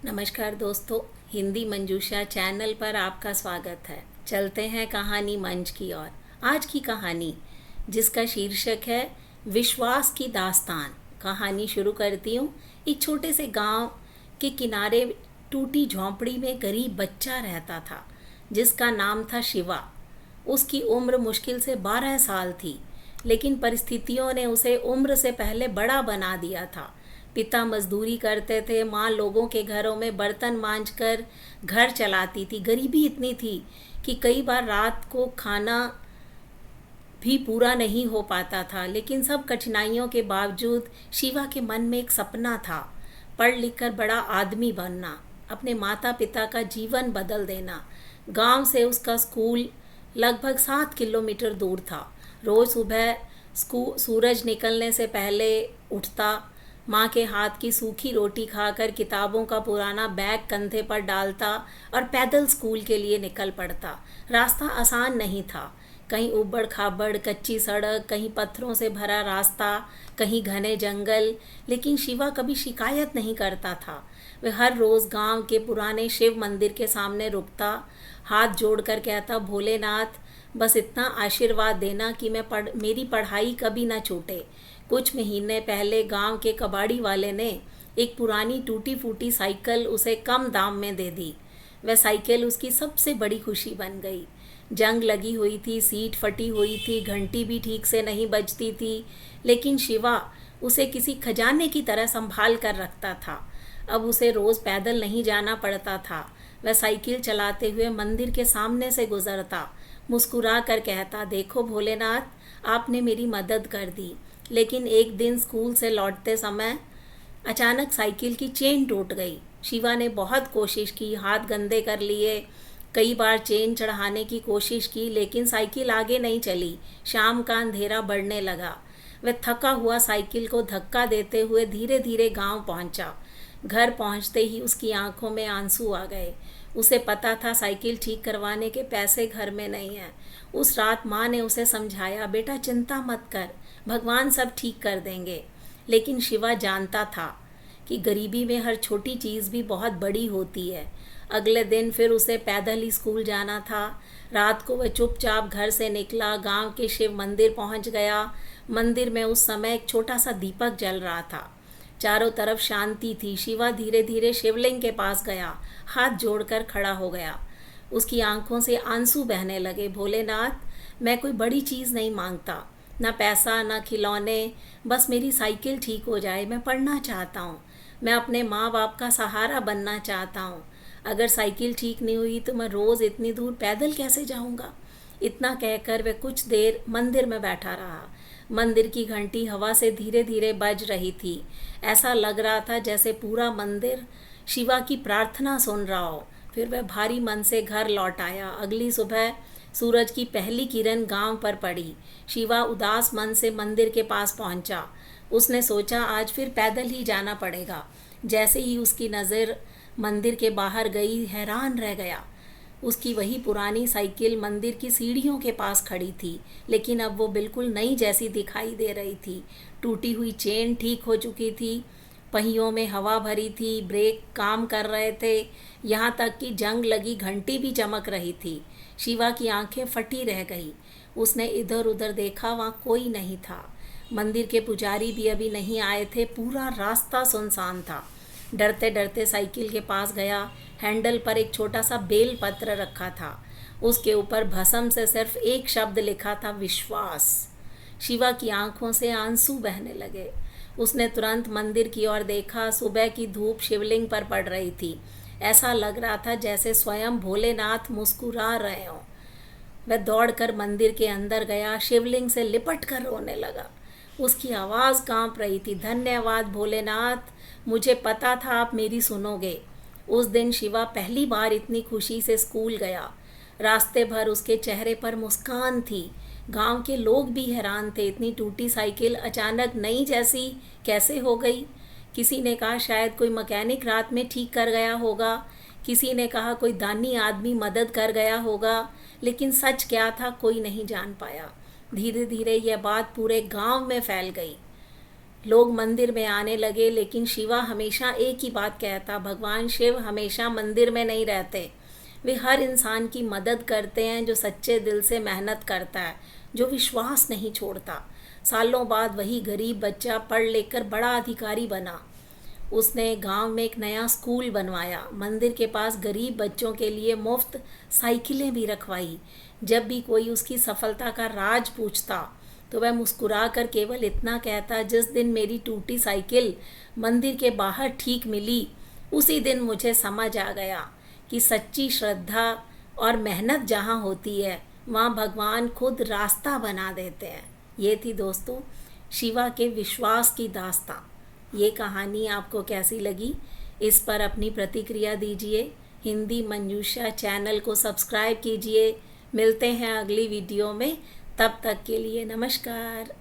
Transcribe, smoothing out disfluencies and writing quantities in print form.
नमस्कार दोस्तों, हिंदी मंजूषा चैनल पर आपका स्वागत है। चलते हैं कहानी मंच की ओर। आज की कहानी जिसका शीर्षक है विश्वास की दास्तान। कहानी शुरू करती हूँ। एक छोटे से गांव के किनारे टूटी झोंपड़ी में गरीब बच्चा रहता था जिसका नाम था शिवा। उसकी उम्र मुश्किल से 12 साल थी, लेकिन परिस्थितियों ने उसे उम्र से पहले बड़ा बना दिया था। पिता मजदूरी करते थे, माँ लोगों के घरों में बर्तन मांजकर घर चलाती थी। गरीबी इतनी थी कि कई बार रात को खाना भी पूरा नहीं हो पाता था। लेकिन सब कठिनाइयों के बावजूद शिवा के मन में एक सपना था, पढ़ लिख कर बड़ा आदमी बनना, अपने माता पिता का जीवन बदल देना। गांव से उसका स्कूल लगभग 7 किलोमीटर दूर था। रोज सुबह सूरज निकलने से पहले उठता, माँ के हाथ की सूखी रोटी खाकर किताबों का पुराना बैग कंधे पर डालता और पैदल स्कूल के लिए निकल पड़ता। रास्ता आसान नहीं था, कहीं उबड़ खाबड़ कच्ची सड़क, कहीं पत्थरों से भरा रास्ता, कहीं घने जंगल। लेकिन शिवा कभी शिकायत नहीं करता था। वह हर रोज़ गांव के पुराने शिव मंदिर के सामने रुकता, हाथ जोड़कर कहता, भोलेनाथ बस इतना आशीर्वाद देना कि मेरी पढ़ाई कभी ना छूटे। कुछ महीने पहले गांव के कबाड़ी वाले ने एक पुरानी टूटी फूटी साइकिल उसे कम दाम में दे दी। वह साइकिल उसकी सबसे बड़ी खुशी बन गई। जंग लगी हुई थी, सीट फटी हुई थी, घंटी भी ठीक से नहीं बजती थी, लेकिन शिवा उसे किसी खजाने की तरह संभाल कर रखता था। अब उसे रोज़ पैदल नहीं जाना पड़ता था। वह साइकिल चलाते हुए मंदिर के सामने से गुजरता, मुस्कुरा कर कहता, देखो भोलेनाथ, आपने मेरी मदद कर दी। लेकिन एक दिन स्कूल से लौटते समय अचानक साइकिल की चेन टूट गई। शिवा ने बहुत कोशिश की, हाथ गंदे कर लिए, कई बार चेन चढ़ाने की कोशिश की, लेकिन साइकिल आगे नहीं चली। शाम का अंधेरा बढ़ने लगा। वह थका हुआ साइकिल को धक्का देते हुए धीरे धीरे गांव पहुंचा। घर पहुंचते ही उसकी आंखों में आंसू आ गए। उसे पता था साइकिल ठीक करवाने के पैसे घर में नहीं हैं। उस रात माँ ने उसे समझाया, बेटा चिंता मत कर, भगवान सब ठीक कर देंगे। लेकिन शिवा जानता था कि गरीबी में हर छोटी चीज़ भी बहुत बड़ी होती है। अगले दिन फिर उसे पैदल ही स्कूल जाना था। रात को वह चुपचाप घर से निकला, गांव के शिव मंदिर पहुंच गया। मंदिर में उस समय एक छोटा सा दीपक जल रहा था। चारों तरफ शांति थी। शिवा धीरे धीरे शिवलिंग के पास गया, हाथ जोड़कर खड़ा हो गया। उसकी आंखों से आंसू बहने लगे। भोलेनाथ, मैं कोई बड़ी चीज़ नहीं मांगता, ना पैसा ना खिलौने, बस मेरी साइकिल ठीक हो जाए। मैं पढ़ना चाहता हूँ, मैं अपने माँ बाप का सहारा बनना चाहता हूँ। अगर साइकिल ठीक नहीं हुई तो मैं रोज़ इतनी दूर पैदल कैसे जाऊँगा। इतना कहकर वह कुछ देर मंदिर में बैठा रहा। मंदिर की घंटी हवा से धीरे धीरे बज रही थी। ऐसा लग रहा था जैसे पूरा मंदिर शिवा की प्रार्थना सुन रहा हो। फिर वह भारी मन से घर लौट आया। अगली सुबह सूरज की पहली किरण गांव पर पड़ी। शिवा उदास मन से मंदिर के पास पहुंचा। उसने सोचा आज फिर पैदल ही जाना पड़ेगा। जैसे ही उसकी नज़र मंदिर के बाहर गई, हैरान रह गया। उसकी वही पुरानी साइकिल मंदिर की सीढ़ियों के पास खड़ी थी, लेकिन अब वो बिल्कुल नई जैसी दिखाई दे रही थी। टूटी हुई चेन ठीक हो चुकी थी, पहियों में हवा भरी थी, ब्रेक काम कर रहे थे, यहाँ तक कि जंग लगी घंटी भी चमक रही थी। शिवा की आंखें फटी रह गई। उसने इधर उधर देखा, वहाँ कोई नहीं था। मंदिर के पुजारी भी अभी नहीं आए थे। पूरा रास्ता सुनसान था। डरते डरते साइकिल के पास गया। हैंडल पर एक छोटा सा बेल पत्र रखा था। उसके ऊपर भस्म से सिर्फ एक शब्द लिखा था, विश्वास। शिवा की आंखों से आंसू बहने लगे। उसने तुरंत मंदिर की ओर देखा। सुबह की धूप शिवलिंग पर पड़ रही थी। ऐसा लग रहा था जैसे स्वयं भोलेनाथ मुस्कुरा रहे हों। वह दौड़कर मंदिर के अंदर गया, शिवलिंग से लिपट कर रोने लगा। उसकी आवाज़ कांप रही थी, धन्यवाद भोलेनाथ, मुझे पता था आप मेरी सुनोगे। उस दिन शिवा पहली बार इतनी खुशी से स्कूल गया। रास्ते भर उसके चेहरे पर मुस्कान थी। गांव के लोग भी हैरान थे, इतनी टूटी साइकिल अचानक नई जैसी कैसे हो गई। किसी ने कहा शायद कोई मैकेनिक रात में ठीक कर गया होगा, किसी ने कहा कोई दानी आदमी मदद कर गया होगा, लेकिन सच क्या था कोई नहीं जान पाया। धीरे धीरे यह बात पूरे गांव में फैल गई। लोग मंदिर में आने लगे, लेकिन शिवा हमेशा एक ही बात कहता, भगवान शिव हमेशा मंदिर में नहीं रहते। वे हर इंसान की मदद करते हैं जो सच्चे दिल से मेहनत करता है, जो विश्वास नहीं छोड़ता। सालों बाद वही गरीब बच्चा पढ़ लिख कर बड़ा अधिकारी बना। उसने गांव में एक नया स्कूल बनवाया, मंदिर के पास गरीब बच्चों के लिए मुफ्त साइकिलें भी रखवाई। जब भी कोई उसकी सफलता का राज पूछता तो वह मुस्कुरा कर केवल इतना कहता, जिस दिन मेरी टूटी साइकिल मंदिर के बाहर ठीक मिली, उसी दिन मुझे समझ आ गया कि सच्ची श्रद्धा और मेहनत जहाँ होती है वहाँ भगवान खुद रास्ता बना देते हैं। ये थी दोस्तों शिवा के विश्वास की दास्तां। ये कहानी आपको कैसी लगी, इस पर अपनी प्रतिक्रिया दीजिए। हिंदी मंजूषा चैनल को सब्सक्राइब कीजिए। मिलते हैं अगली वीडियो में, तब तक के लिए नमस्कार।